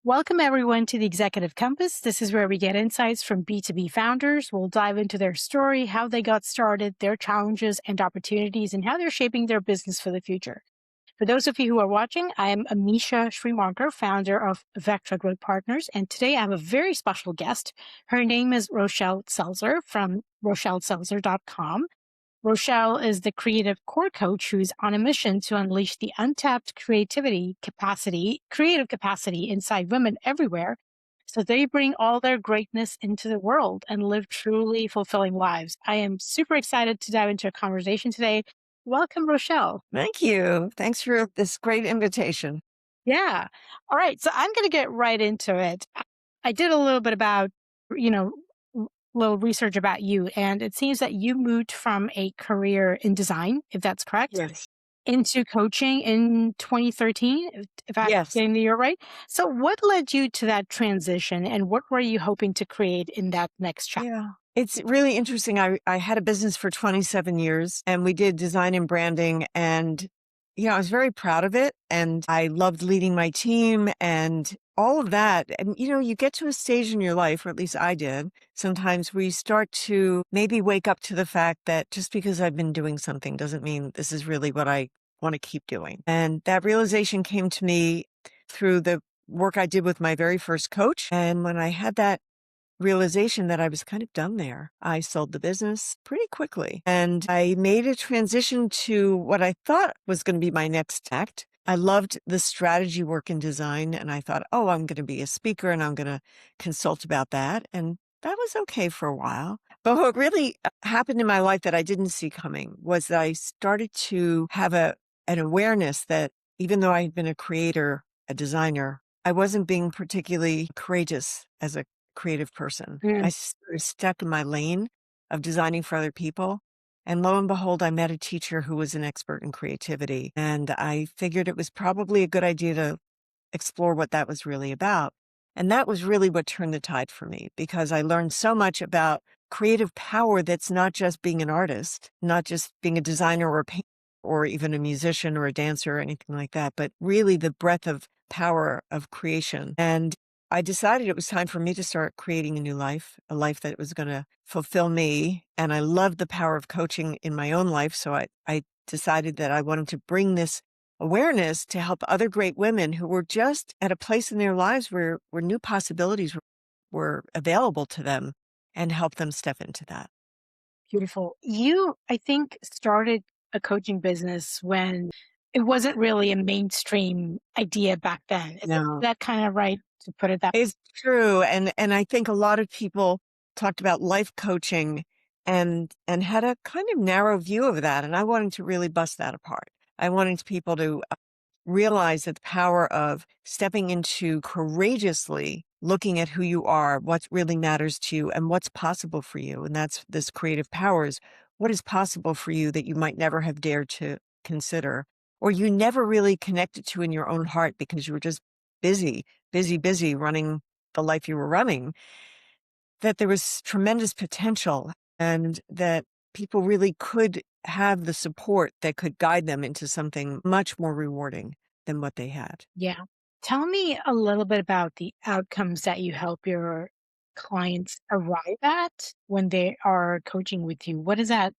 Welcome, everyone, to the Executive Compass. This is where we get insights from B2B founders. We'll dive into their story, how they got started, their challenges and opportunities, and how they're shaping their business for the future. For those of you who are watching, I am Amisha Srimarkar, founder of Vectra Growth Partners, and today I have a very special guest. Her name is Rochelle Seltzer from RochelleSeltzer.com. Rochelle is the creative core coach who's on a mission to unleash the untapped creative capacity inside women everywhere so they bring all their greatness into the world and live truly fulfilling lives. I am super excited to dive into a conversation today. Welcome, Rochelle. Thank you. Thanks for this great invitation. Yeah. All right. So I'm going to get right into it. I did a little bit about, you know, little research about you, and it seems that you moved from a career in design, if that's correct, Yes. into coaching in 2013, if I'm Yes. getting the year right. So what led you to that transition and what were you hoping to create in that next chapter? Yeah. It's really interesting. I had a business for 27 years and we did design and branding and, I was very proud of it and I loved leading my team and all of that. And, you get to a stage in your life, or at least I did, sometimes where you start to maybe wake up to the fact that just because I've been doing something doesn't mean this is really what I want to keep doing. And that realization came to me through the work I did with my very first coach. And when I had that realization that I was kind of done there, I sold the business pretty quickly and I made a transition to what I thought was going to be my next act. I loved the strategy work in design and I thought, oh, I'm going to be a speaker and I'm going to consult about that. And that was okay for a while. But what really happened in my life that I didn't see coming was that I started to have an awareness that even though I had been a creator, a designer, I wasn't being particularly courageous as a creative person. I Mm, was stuck in my lane of designing for other people. And lo and behold, I met a teacher who was an expert in creativity. And I figured it was probably a good idea to explore what that was really about. And that was really what turned the tide for me because I learned so much about creative power that's not just being an artist, not just being a designer or a painter or even a musician or a dancer or anything like that, but really the breadth of power of creation. And I decided it was time for me to start creating a new life, a life that was going to fulfill me. And I loved the power of coaching in my own life. So I decided that I wanted to bring this awareness to help other great women who were just at a place in their lives where new possibilities were available to them and help them step into that. beautiful. You, I think, started a coaching business when it wasn't really a mainstream idea back then. Is No, that kind of right to put it that? it's true. And I think a lot of people talked about life coaching and had a kind of narrow view of that. And I wanted to really bust that apart. I wanted people to realize that the power of stepping into courageously looking at who you are, what really matters to you, and what's possible for you. And that's this creative powers. What is possible for you that you might never have dared to consider, or you never really connected to in your own heart because you were just busy, busy running the life you were running, that there was tremendous potential and that people really could have the support that could guide them into something much more rewarding than what they had. Yeah. Tell me a little bit about the outcomes that you help your clients arrive at when they are coaching with you. What does that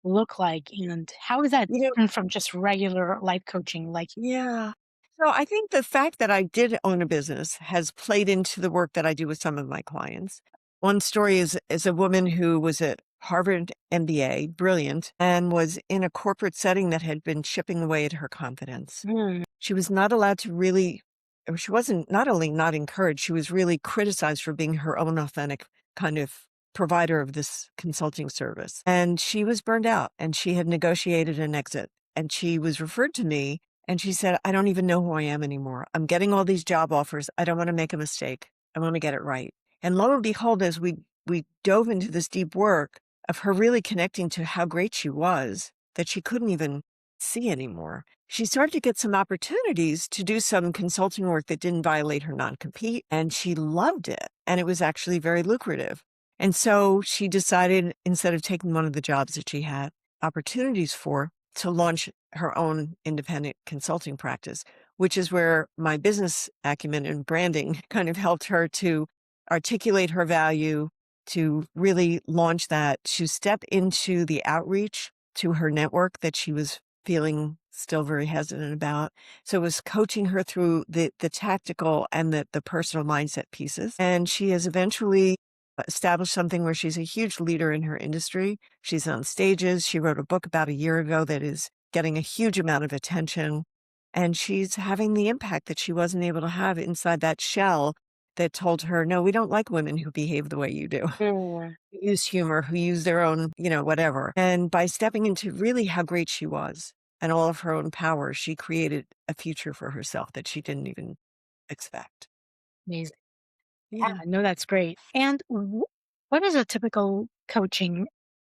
look like? And how is that You know, different from just regular life coaching? Like, yeah. So I think the fact that I did own a business has played into the work that I do with some of my clients. One story is a woman who was at Harvard MBA, brilliant, and was in a corporate setting that had been chipping away at her confidence. mm, She was not allowed to really, or she wasn't not only not encouraged, she was really criticized for being her own authentic kind of provider of this consulting service. And she was burned out and she had negotiated an exit. And she was referred to me and she said, I don't even know who I am anymore. I'm getting all these job offers. I don't want to make a mistake. I want to get it right. And lo and behold, as we dove into this deep work of her really connecting to how great she was, that she couldn't even see anymore, she started to get some opportunities to do some consulting work that didn't violate her non-compete, and she loved it. And it was actually very lucrative. And so she decided, instead of taking one of the jobs that she had opportunities for, to launch her own independent consulting practice, which is where my business acumen and branding kind of helped her to articulate her value, to really launch that, to step into the outreach to her network that she was feeling still very hesitant about. So it was coaching her through the tactical and the personal mindset pieces. And she has eventually established something where she's a huge leader in her industry. She's on stages. She wrote a book about a year ago that is getting a huge amount of attention. And she's having the impact that she wasn't able to have inside that shell that told her, no, we don't like women who behave the way you do, Mm. who use humor, who use their own, whatever. And by stepping into really how great she was and all of her own power, she created a future for herself that she didn't even expect. Amazing. Yeah, Yeah. no, that's great. And what is a typical coaching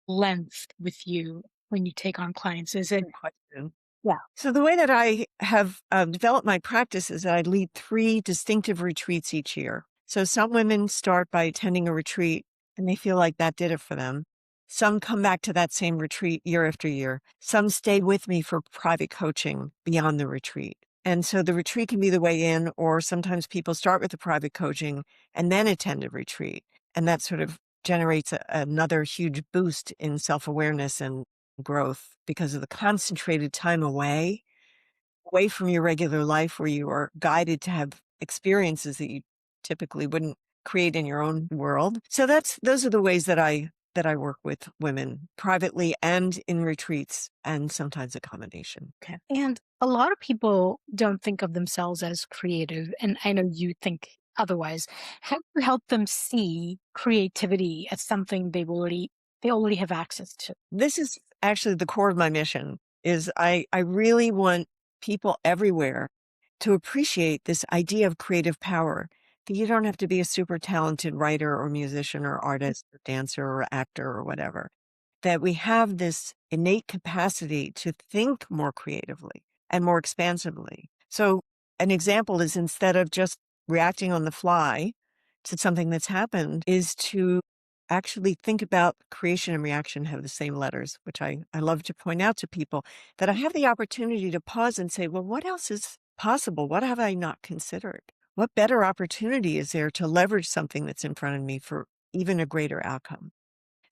length with you when you take on clients? Is it, Good question. yeah, So the way that I have developed my practice is that I lead 3 distinctive retreats each year. So some women start by attending a retreat and they feel like that did it for them. Some come back to that same retreat year after year. Some stay with me for private coaching beyond the retreat. And so the retreat can be the way in, or sometimes people start with the private coaching and then attend a retreat. And that sort of generates another huge boost in self-awareness and growth because of the concentrated time away from your regular life where you are guided to have experiences that you typically wouldn't create in your own world. So those are the ways that I work with women privately and in retreats and sometimes a combination. okay. And a lot of people don't think of themselves as creative, and I know you think otherwise. How do you help them see creativity as something they already have access to? This is actually the core of my mission is I really want people everywhere to appreciate this idea of creative power, that you don't have to be a super talented writer or musician or artist or dancer or actor or whatever, that we have this innate capacity to think more creatively and more expansively. So an example is instead of just reacting on the fly to something that's happened is to actually think about creation and reaction have the same letters, which I love to point out to people that I have the opportunity to pause and say, well, what else is possible? What have I not considered? What better opportunity is there to leverage something that's in front of me for even a greater outcome?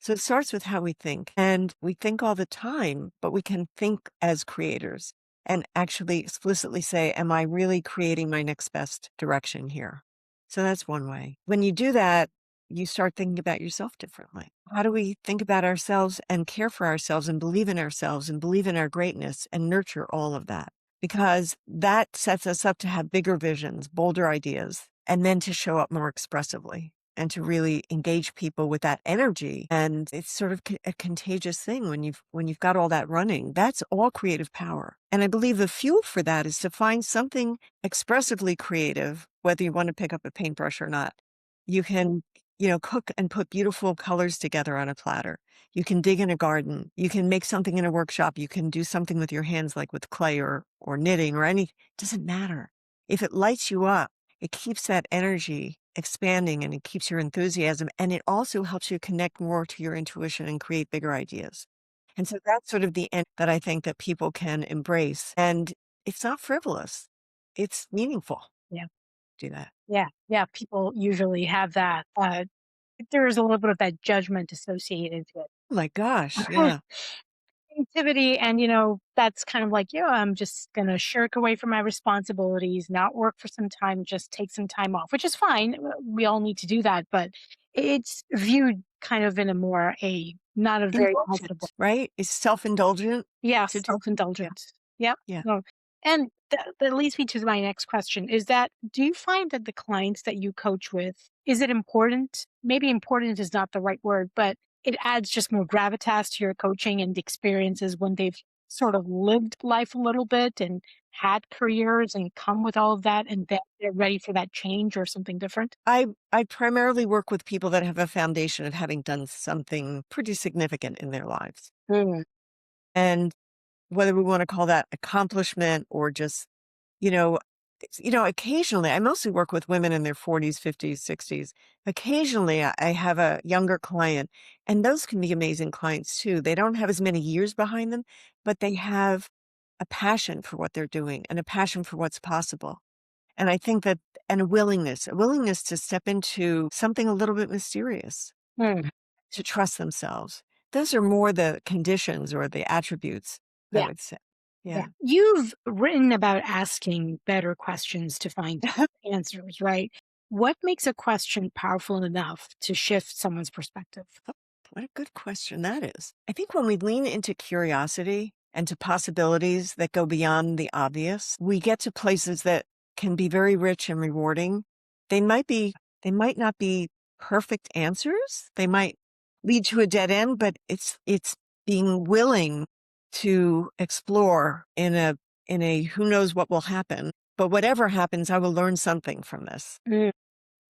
So it starts with how we think. And we think all the time, but we can think as creators and actually explicitly say, am I really creating my next best direction here? So that's one way. When you do that, you start thinking about yourself differently. How do we think about ourselves and care for ourselves and believe in ourselves and believe in our greatness and nurture all of that? Because that sets us up to have bigger visions, bolder ideas, and then to show up more expressively and to really engage people with that energy. And it's sort of a contagious thing when you've got all that running. That's all creative power. And I believe the fuel for that is to find something expressively creative, whether you want to pick up a paintbrush or not. You can, cook and put beautiful colors together on a platter. You can dig in a garden. You can make something in a workshop. You can do something with your hands, like with clay or knitting or any, doesn't matter. If it lights you up, it keeps that energy expanding and it keeps your enthusiasm. And it also helps you connect more to your intuition and create bigger ideas. And so that's sort of the end that I think that people can embrace. And it's not frivolous. It's meaningful. Yeah. Do that. Yeah. Yeah. People usually have that. There is a little bit of that judgment associated with Oh my gosh. Yeah. creativity. And, that's kind of like, I'm just going to shirk away from my responsibilities, not work for some time, just take some time off, which is fine. We all need to do that. But it's viewed kind of in not a very positive way. Indulgent, right? It's self-indulgent Yeah, to do. Yeah. self-indulgence. Yep. Yeah. No. And that leads me to my next question is that do you find that the clients that you coach with, is it important? Maybe important is not the right word, but it adds just more gravitas to your coaching and experiences when they've sort of lived life a little bit and had careers and come with all of that and then they're ready for that change or something different? I primarily work with people that have a foundation of having done something pretty significant in their lives. Mm. And whether we want to call that accomplishment or just, you know, occasionally, I mostly work with women in their 40s, 50s, 60s. Occasionally, I have a younger client, and those can be amazing clients too. They don't have as many years behind them, but they have a passion for what they're doing and a passion for what's possible. And I think that, and a willingness to step into something a little bit mysterious, Mm, to trust themselves. Those are more the conditions or the attributes, I yeah. would say. Yeah. Yeah. You've written about asking better questions to find answers, right? What makes a question powerful enough to shift someone's perspective? What a good question that is. I think when we lean into curiosity and to possibilities that go beyond the obvious, we get to places that can be very rich and rewarding. They might be, they might not be perfect answers. They might lead to a dead end, but it's being willing to explore in a who knows what will happen. But whatever happens, I will learn something from this. Mm,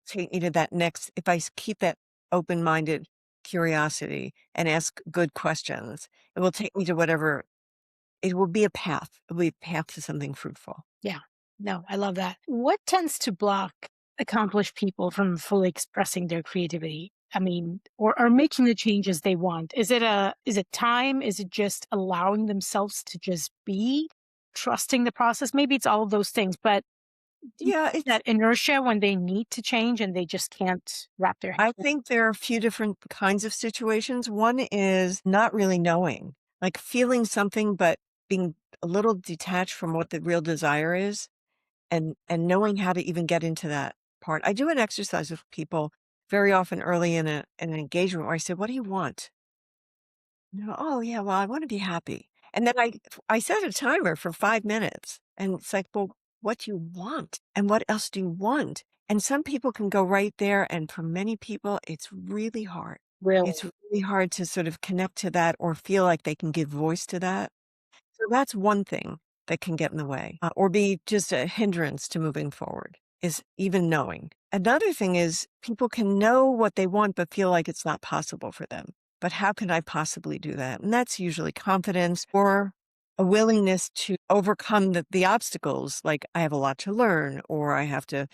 Take me to that next, if I keep that open-minded curiosity and ask good questions, it will take me to whatever, it will be a path. It will be a path to something fruitful. yeah. No, I love that. What tends to block accomplished people from fully expressing their creativity? I mean, or making the changes they want? Is it time? Is it just allowing themselves to just be, trusting the process? Maybe it's all of those things, but do you Yeah, see that inertia when they need to change and they just can't wrap their I head? think there are a few different kinds of situations. One is not really knowing, like feeling something, but being a little detached from what the real desire is, and knowing how to even get into that part. I do an exercise with people very often early in an engagement where I say, "What do you want?" No, oh, yeah, well, I wanna be happy. And then I set a timer for 5 minutes, and it's like, "Well, what do you want? And what else do you want?" And some people can go right there, and for many people, it's really hard. It's Really? really hard to sort of connect to that or feel like they can give voice to that. So that's one thing that can get in the way, or be just a hindrance to moving forward, is even knowing. Another thing is people can know what they want, but feel like it's not possible for them. But how can I possibly do that? And that's usually confidence or a willingness to overcome the obstacles. Like I have a lot to learn, or I have to,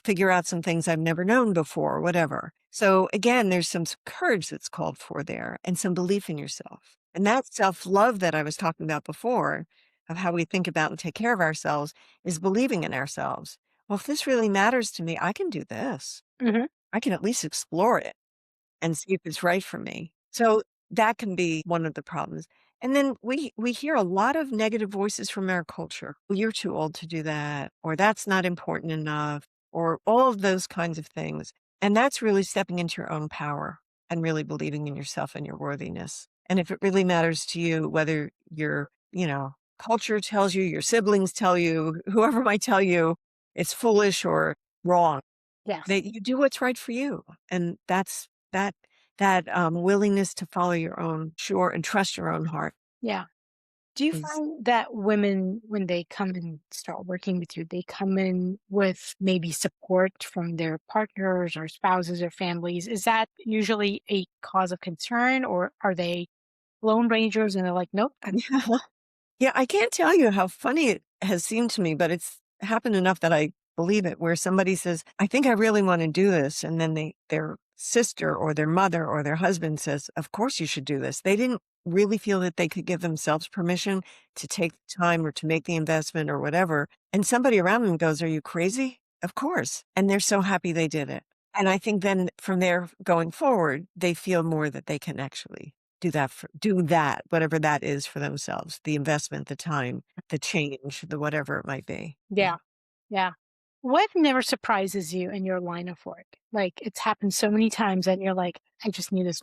figure out some things I've never known before, whatever. So again, there's some courage that's called for there and some belief in yourself. And that self love that I was talking about before, of how we think about and take care of ourselves, is believing in ourselves. Well, if this really matters to me, I can do this. Mhm. I can at least explore it and see if it's right for me. So that can be one of the problems. And then we hear a lot of negative voices from our culture. Well, you're too old to do that, or that's not important enough, or all of those kinds of things. And that's really stepping into your own power and really believing in yourself and your worthiness. And if it really matters to you, whether your, culture tells you, your siblings tell you, whoever might tell you it's foolish or wrong, Yes. that you do what's right for you, and that's willingness to follow your own sure and trust your own heart Yeah. Do you is find that women, when they come and start working with you, they come in with maybe support from their partners or spouses or families? Is that usually a cause of concern, or are they lone rangers and they're like, nope, yeah. Yeah, I can't tell you how funny it has seemed to me, but it's happened enough that I believe it, where somebody says, "I think I really wanna do this," and then their sister or their mother or their husband says, "Of course you should do this." They didn't really feel that they could give themselves permission to take the time or to make the investment or whatever, and somebody around them goes, "Are you crazy?" "Of course," and they're so happy they did it. And I think then from there going forward, they feel more that they can actually do that, whatever that is for themselves, the investment, the time, the change, the whatever it might be. Yeah. yeah, yeah. What never surprises you in your line of work? Like it's happened so many times and you're like, I just need this.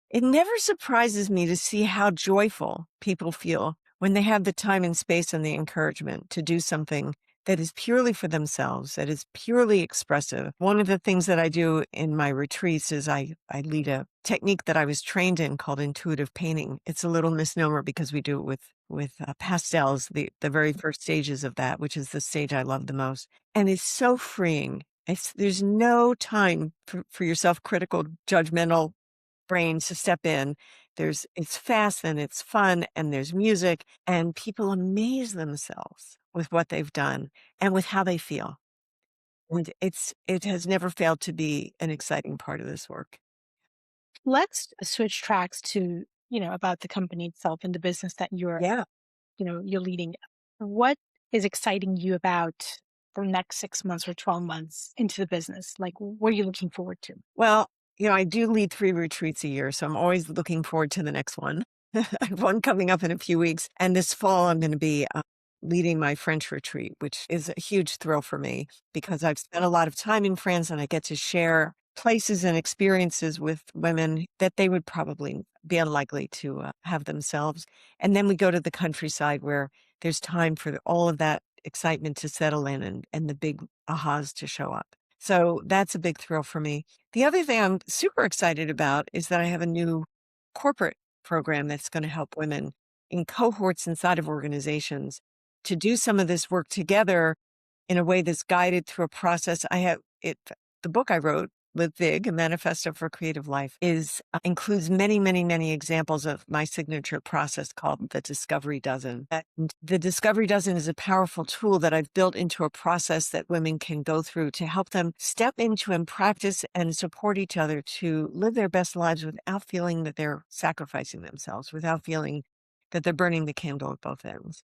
It never surprises me to see how joyful people feel when they have the time and space and the encouragement to do something that is purely for themselves, that is purely expressive. One of the things that I do in my retreats is I lead a technique that I was trained in called intuitive painting. It's a little misnomer because we do it with pastels, the very first stages of that, which is the stage I love the most. And it's so freeing. There's no time for your self-critical, judgmental brains to step in. It's fast and it's fun and there's music and people amaze themselves with what they've done and with how they feel. And it has never failed to be an exciting part of this work. Let's switch tracks to about the company itself and the business that Yeah. you're leading. What is exciting you about the next 6 months or 12 months into the business? Like, what are you looking forward to? Well, I do lead 3 retreats a year, so I'm always looking forward to the next one. I have one coming up in a few weeks, and this fall, I'm gonna be, leading my French retreat, which is a huge thrill for me because I've spent a lot of time in France, and I get to share places and experiences with women that they would probably be unlikely to, have themselves, and then we go to the countryside where there's time for all of that excitement to settle in and the big ahas to show up. So that's a big thrill for me. The other thing I'm super excited about is that I have a new corporate program that's going to help women in cohorts inside of organizations to do some of this work together in a way that's guided through a process. The book I wrote, Live Big, a manifesto for creative life, is includes many, many, many examples of my signature process called the Discovery Dozen. And the Discovery Dozen is a powerful tool that I've built into a process that women can go through to help them step into and practice and support each other to live their best lives without feeling that they're sacrificing themselves, without feeling that they're burning the candle at both ends.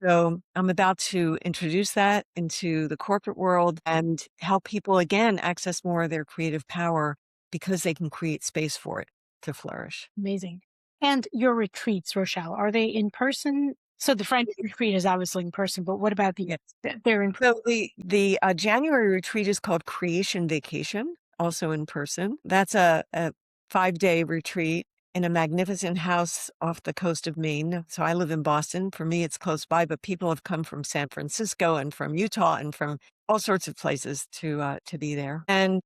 So I'm about to introduce that into the corporate world and help people again access more of their creative power because they can create space for it to flourish. Amazing. And your retreats, Rochelle, are they in person? So the French retreat is obviously in person, but what about Yes. they're in So the January retreat is called Creation Vacation, also in person. That's a 5-day retreat in a magnificent house off the coast of Maine. So I live in Boston. For me, it's close by, but people have come from San Francisco and from Utah and from all sorts of places to be there. And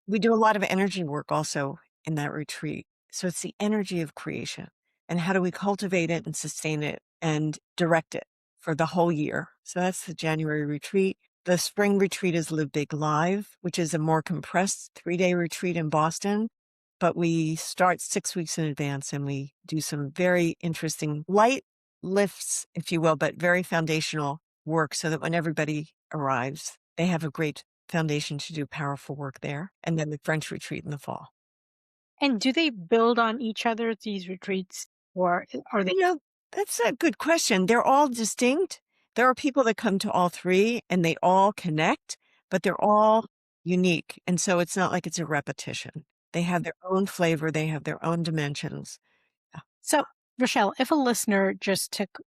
we do a lot of energy work also in that retreat. So it's the energy of creation and how do we cultivate it and sustain it and direct it for the whole year. So that's the January retreat. The spring retreat is Live Big Live, which is a more compressed 3-day retreat in Boston. But we start 6 weeks in advance and we do some very interesting light lifts, if you will, but very foundational work so that when everybody arrives, they have a great foundation to do powerful work there, and then the French retreat in the fall. And do they build on each other, these retreats, or are they You know, that's a good question. They're all distinct. There are people that come to all 3 and they all connect, but they're all unique, and so it's not like it's a repetition. They have their own flavor, they have their own dimensions. Yeah. so, Rochelle, if a listener just took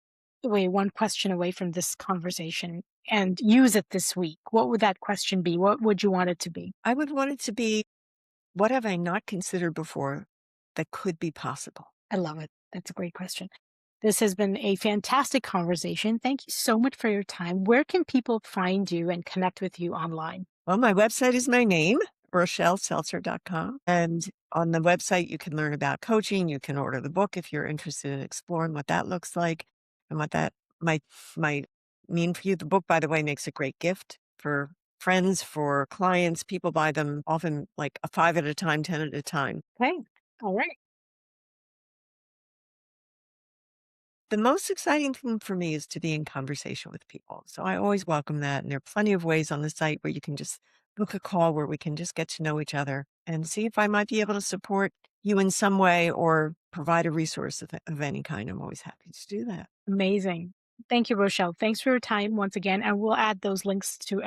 away one question away from this conversation and use it this week, what would that question be? What would you want it to be? I would want it to be, what have I not considered before that could be possible? I love it. That's a great question. This has been a fantastic conversation. Thank you so much for your time. Where can people find you and connect with you online? Well, my website is my name, RochelleSeltzer.com. And on the website, you can learn about coaching. You can order the book if you're interested in exploring what that looks like and what that might mean for you. The book, by the way, makes a great gift for friends, for clients. People buy them often like a 5 at a time, 10 at a time. Okay. All right. The most exciting thing for me is to be in conversation with people. So I always welcome that. And there are plenty of ways on the site where you can just book a call where we can just get to know each other and see if I might be able to support you in some way or provide a resource of any kind. I'm always happy to do that. Amazing. Thank you, Rochelle. Thanks for your time once again. And we'll add those links to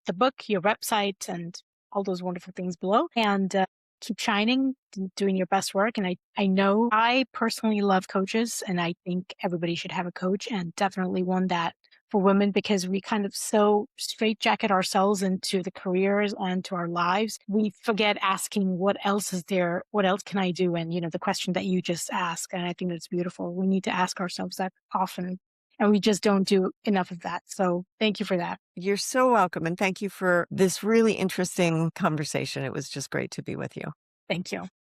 the book, your website, and all those wonderful things below. And keep shining, doing your best work. And I know I personally love coaches, and I think everybody should have a coach, and definitely one that for women, because we kind of so straitjacket ourselves into the careers and to our lives. We forget asking, what else is there? What else can I do? And, the question that you just asked. And I think that's beautiful. We need to ask ourselves that often. And we just don't do enough of that. So thank you for that. You're so welcome. And thank you for this really interesting conversation. It was just great to be with you. Thank you.